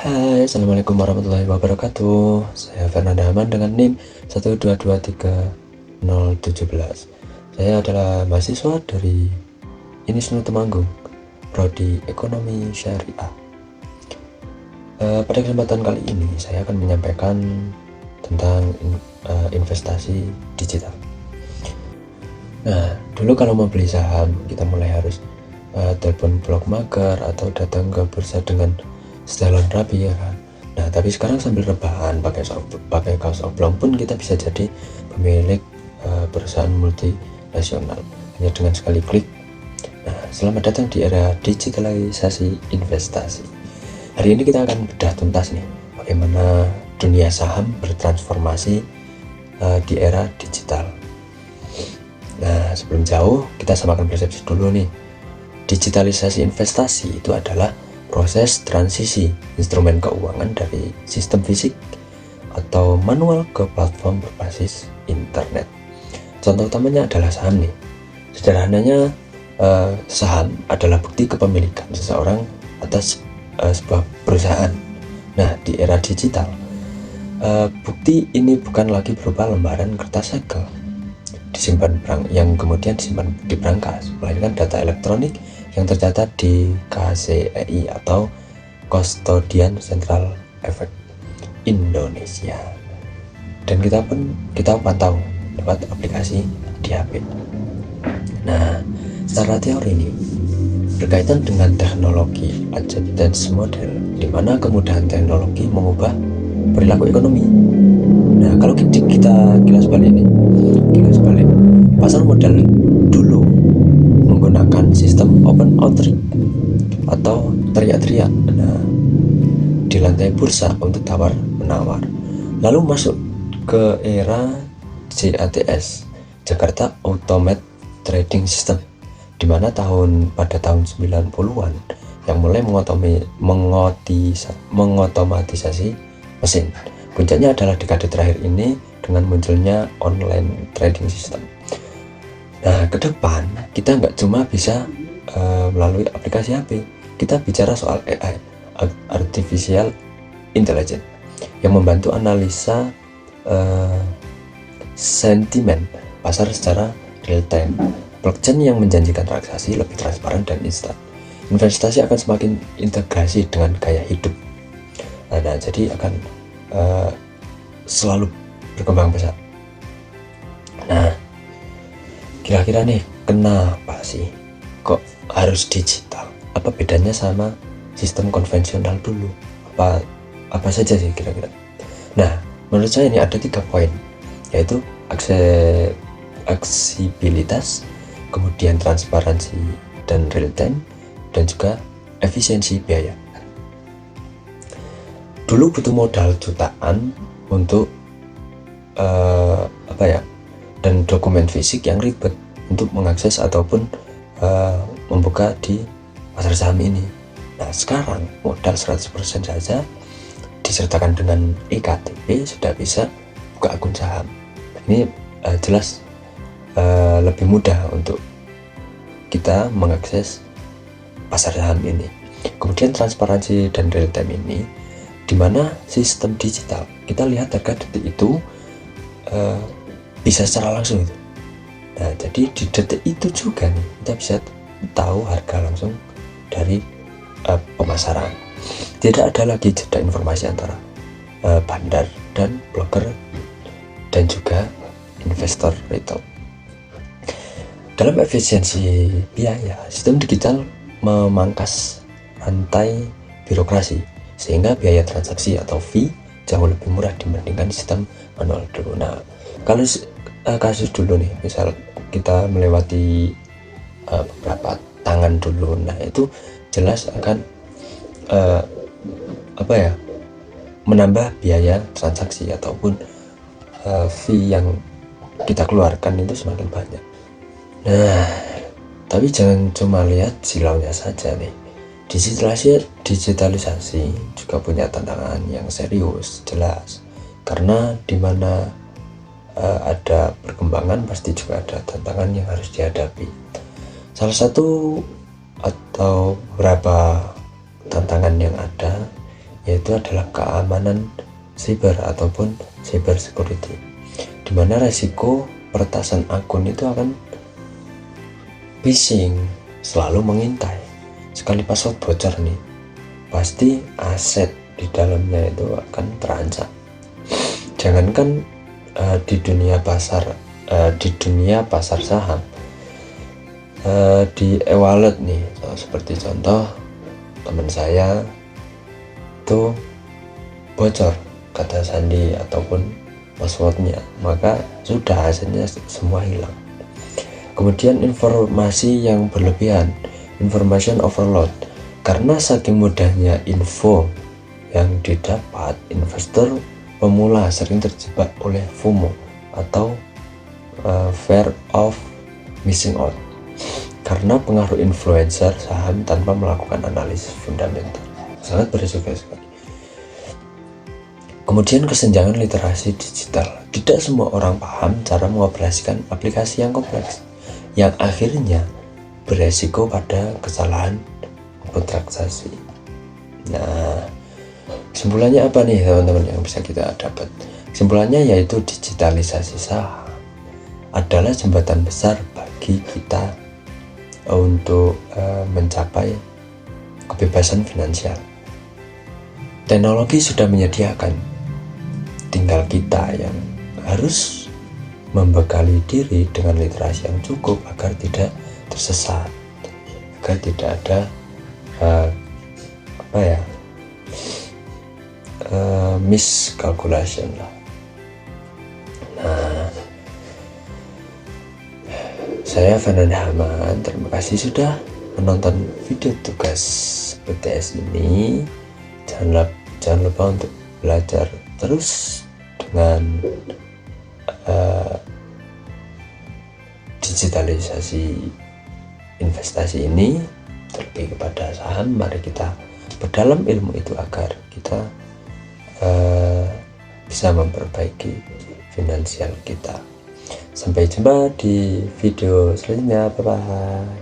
Hai, Assalamualaikum warahmatullahi wabarakatuh. Saya Fernanda Aman dengan NIM 1223017. Saya adalah mahasiswa dari Unisnu Temanggung, Prodi Ekonomi Syariah. Pada kesempatan kali ini saya akan menyampaikan tentang investasi digital. Nah, dulu kalau mau beli saham kita mulai harus telepon blok mager atau datang ke bursa dengan setelan rapi, ya kan. Nah, tapi sekarang sambil rebahan pakai kaos oblong pun kita bisa jadi pemilik perusahaan multinasional hanya dengan sekali klik. Nah, selamat datang di era digitalisasi investasi. Hari ini kita akan bedah tuntas nih bagaimana dunia saham bertransformasi di era digital. Nah, sebelum jauh kita samakan persepsi dulu nih. Digitalisasi investasi itu adalah proses transisi instrumen keuangan dari sistem fisik atau manual ke platform berbasis internet. Contoh utamanya adalah saham nih. Sederhananya, saham adalah bukti kepemilikan seseorang atas sebuah perusahaan. Nah, di era digital, bukti ini bukan lagi berupa lembaran kertas segel yang kemudian disimpan di brankas, melainkan data elektronik yang tercatat di KCEI atau Custodian Central Efek Indonesia, dan kita pantau lewat aplikasi di HP. Nah, secara teori ini berkaitan dengan teknologi acceptance model, di mana kemudahan teknologi mengubah perilaku ekonomi. Nah, kalau kita kilas balik, pasar modal dulu menggunakan sistem open outreach atau teriak-teriak di lantai bursa untuk tawar-menawar, lalu masuk ke era JATS, Jakarta Automated Trading System, di mana pada tahun 90-an yang mulai mengotomatisasi mesin. Puncaknya adalah dekade terakhir ini dengan munculnya online trading system. Nah, ke depan kita nggak cuma bisa melalui aplikasi HP, kita bicara soal AI, Artificial Intelligence, yang membantu analisa sentimen pasar secara real time. Blockchain yang menjanjikan transaksi lebih transparan dan instan. Investasi akan semakin integrasi dengan gaya hidup. Nah, jadi akan selalu berkembang pesat. Nah, kira-kira nih, kenapa sih kok harus digital? Apa bedanya sama sistem konvensional dulu? Apa saja sih kira-kira? Nah, menurut saya ini ada 3 poin, yaitu aksesibilitas, kemudian transparansi dan real time, dan juga efisiensi biaya. Dulu butuh modal jutaan untuk dan dokumen fisik yang ribet untuk mengakses ataupun membuka di pasar saham ini. Nah, sekarang modal 100% saja disertakan dengan eKTP sudah bisa buka akun saham. Ini jelas lebih mudah untuk kita mengakses pasar saham ini. Kemudian transparansi dan real time ini, di mana sistem digital kita lihat harga detik itu bisa secara langsung itu. Nah, jadi di detik itu juga nih kita bisa tahu harga langsung dari pemasaran. Tidak ada lagi jeda informasi antara bandar dan broker dan juga investor retail. Dalam efisiensi biaya, sistem digital memangkas rantai birokrasi sehingga biaya transaksi atau fee jauh lebih murah dibandingkan sistem manual dulu. Nah, kalau kasus dulu nih, misal kita melewati beberapa tangan dulu, nah itu jelas akan menambah biaya transaksi ataupun fee yang kita keluarkan itu semakin banyak. Nah, tapi jangan cuma lihat silaunya saja nih. Digitalisasi juga punya tantangan yang serius, jelas, karena dimana ada perkembangan pasti juga ada tantangan yang harus dihadapi. Salah satu atau beberapa tantangan yang ada yaitu adalah keamanan cyber ataupun cyber security, di mana resiko peretasan akun itu akan phishing selalu mengintai. Sekali password bocor nih, pasti aset di dalamnya itu akan terancam. Jangankan di dunia pasar saham, di e-wallet nih, seperti contoh teman saya itu bocor kata sandi ataupun passwordnya, maka sudah asetnya semua hilang. Kemudian informasi yang berlebihan, information overload, karena saking mudahnya info yang didapat, investor pemula sering terjebak oleh FOMO atau fear of missing out, karena pengaruh influencer saham tanpa melakukan analisis fundamental. Sangat berisiko sekali. Kemudian kesenjangan literasi digital. Tidak semua orang paham cara mengoperasikan aplikasi yang kompleks, yang akhirnya beresiko pada kesalahan transaksi. Nah, kesimpulannya apa nih teman-teman yang bisa kita dapat? Kesimpulannya yaitu digitalisasi saham adalah jembatan besar bagi kita untuk mencapai kebebasan finansial. Teknologi sudah menyediakan, tinggal kita yang harus membekali diri dengan literasi yang cukup agar tidak tersesat, agar tidak ada miscalculation lah. Nah, saya Fernanda Haman, terima kasih sudah menonton video tugas BTS ini. Jangan lupa untuk belajar terus dengan digitalisasi investasi ini, terlebih kepada saham. Mari kita berdalam ilmu itu agar kita bisa memperbaiki finansial kita. Sampai jumpa di video selanjutnya. Bye bye.